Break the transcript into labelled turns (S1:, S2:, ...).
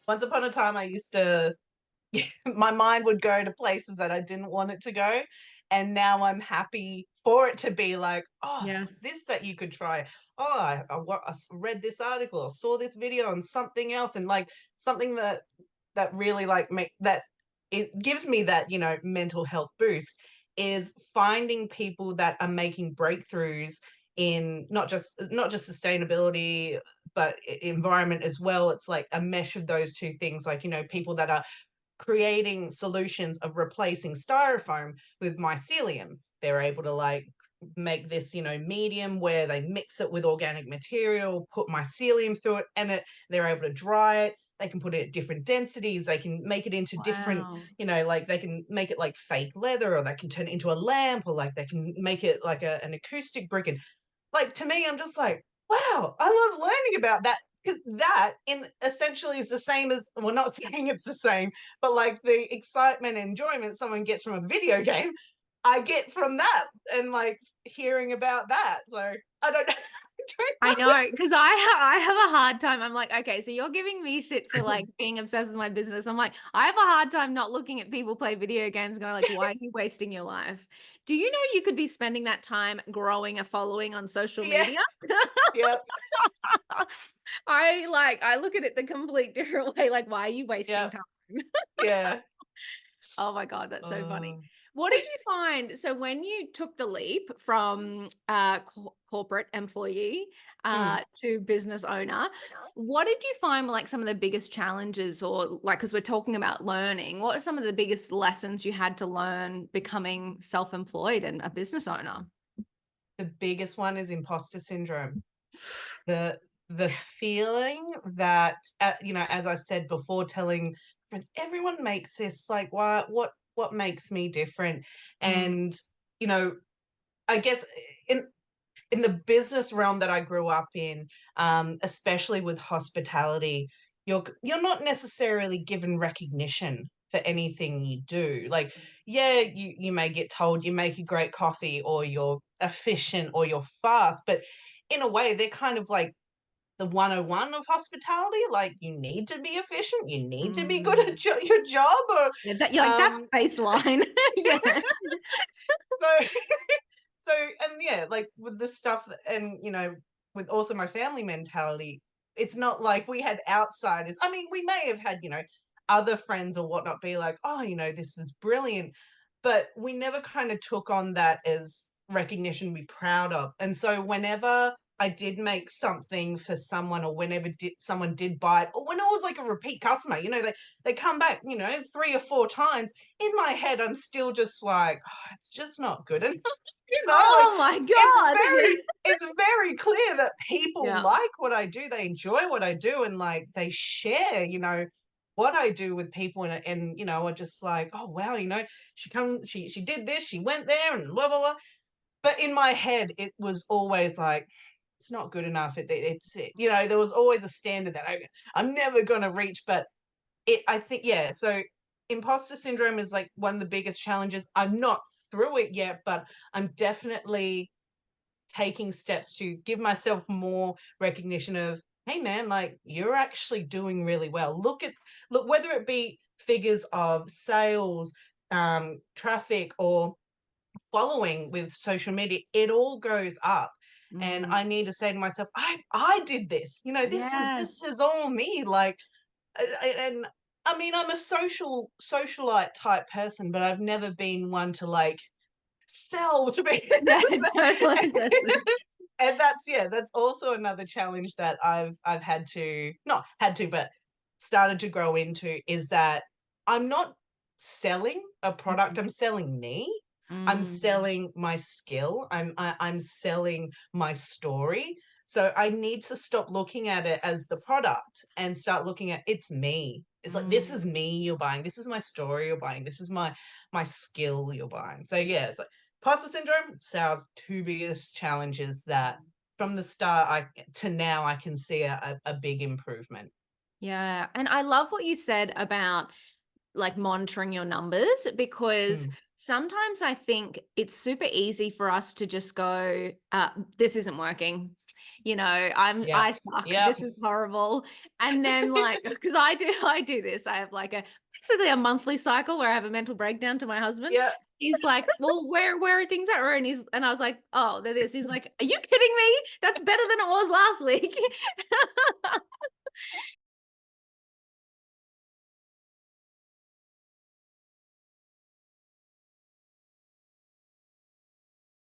S1: once upon a time I used to my mind would go to places that I didn't want it to go. And now I'm happy for it to be like, oh,
S2: Yes.
S1: this that you could try. Oh, read this article or saw this video on something else, and like something that really like make that it gives me that mental health boost is finding people that are making breakthroughs in not just sustainability but environment as well. It's like a mesh of those two things, like people that are creating solutions of replacing styrofoam with mycelium. They're able to like make this, medium where they mix it with organic material, put mycelium through it, and they're able to dry it. They can put it at different densities. They can make it into different,
S2: Wow.
S1: like they can make it like fake leather, or they can turn it into a lamp, or like they can make it like an acoustic brick. And like to me, I'm just like, wow, I love learning about that. 'Cause that in essentially is the same as, well, not saying it's the same, but like the excitement and enjoyment someone gets from a video game, I get from that, and like hearing about that. So I don't, I
S2: I
S1: don't
S2: know, because I have a hard time. I'm like, okay, so you're giving me shit for like
S1: know.
S2: being obsessed with my business. I'm like, I have a hard time not looking at people play video games, going like, why are you wasting your life? Do you know you could be spending that time growing a following on social
S1: Yeah,
S2: media?
S1: yeah,
S2: I look at it the complete different way. Like, why are you wasting
S1: yeah,
S2: time?
S1: yeah.
S2: Oh my God, that's so funny.
S1: Oh.
S2: What did you find? So when you took the leap from corporate employee
S1: Mm.
S2: to business owner, what did you find were like some of the biggest challenges, or like, because we're talking about learning, what are some of the biggest lessons you had to learn becoming self-employed and a business owner?
S1: The biggest one is imposter syndrome. The feeling that, as I said before, telling friends, everyone makes this, like, what makes me different?
S2: Mm,
S1: And you know I guess in the business realm that I grew up in, especially with hospitality, you're not necessarily given recognition for anything you do. Like, yeah, you may get told you make a great coffee, or you're efficient, or you're fast, but in a way, they're kind of like the 101 of hospitality. Like, you need to be efficient, you need to be good at
S2: mm.
S1: your job, or
S2: Yeah, that you're like, that's
S1: um,
S2: baseline. Yeah.
S1: so so, and yeah, like with the stuff, and with also my family mentality, it's not like we had outsiders. I mean, we may have had, other friends or whatnot be like, oh, this is brilliant, but we never kind of took on that as recognition to be proud of. And so whenever I did make something for someone, or whenever someone did buy it, or when I was like a repeat customer, they come back, 3 or 4 times. In my head, I'm still just like, oh, it's just not good enough. Like,
S2: Oh my
S1: it's
S2: God. Yeah.
S1: very clear that people
S2: Yeah.
S1: like what I do, they enjoy what I do, and like they share, what I do with people, and are just like, oh wow, she did this, she went there, and blah blah blah. But in my head, it was always like, it's not good enough. There was always a standard that I'm never gonna reach. But I think, yeah, so imposter syndrome is like one of the biggest challenges. I'm not through it yet, but I'm definitely taking steps to give myself more recognition of, hey man, like you're actually doing really well. Look, whether it be figures of sales, traffic, or following with social media, it all goes up. And
S2: Mm.
S1: I need to say to myself, I did this. This
S2: Yes.
S1: is all me. Like, and I mean, I'm a socialite type person, but I've never been one to like sell to be.
S2: Yeah, totally, totally.
S1: And that's, yeah, that's also another challenge that I've had to, not had to, but started to grow into, is that I'm not selling a product,
S2: Mhm.
S1: I'm selling me. I'm
S2: Mm.
S1: selling my skill. I'm selling my story. So I need to stop looking at it as the product and start looking at, it's me. It's like, this is
S2: Mm.
S1: me you're buying. This is my story you're buying. This is my skill you're buying. So yeah, it's like imposter syndrome, it's our two biggest challenges that from the start to now I can see a big improvement.
S2: Yeah. And I love what you said about like monitoring your numbers, because
S1: Mm.
S2: Sometimes I think it's super easy for us to just go, this isn't working.
S1: Yeah.
S2: I suck.
S1: Yep.
S2: This is horrible. And then like, because I do this. I have like a basically a monthly cycle where I have a mental breakdown to my husband.
S1: Yeah.
S2: He's like, well, where are things at? And I was like, oh, they're this. He's like, are you kidding me? That's better than it was last week.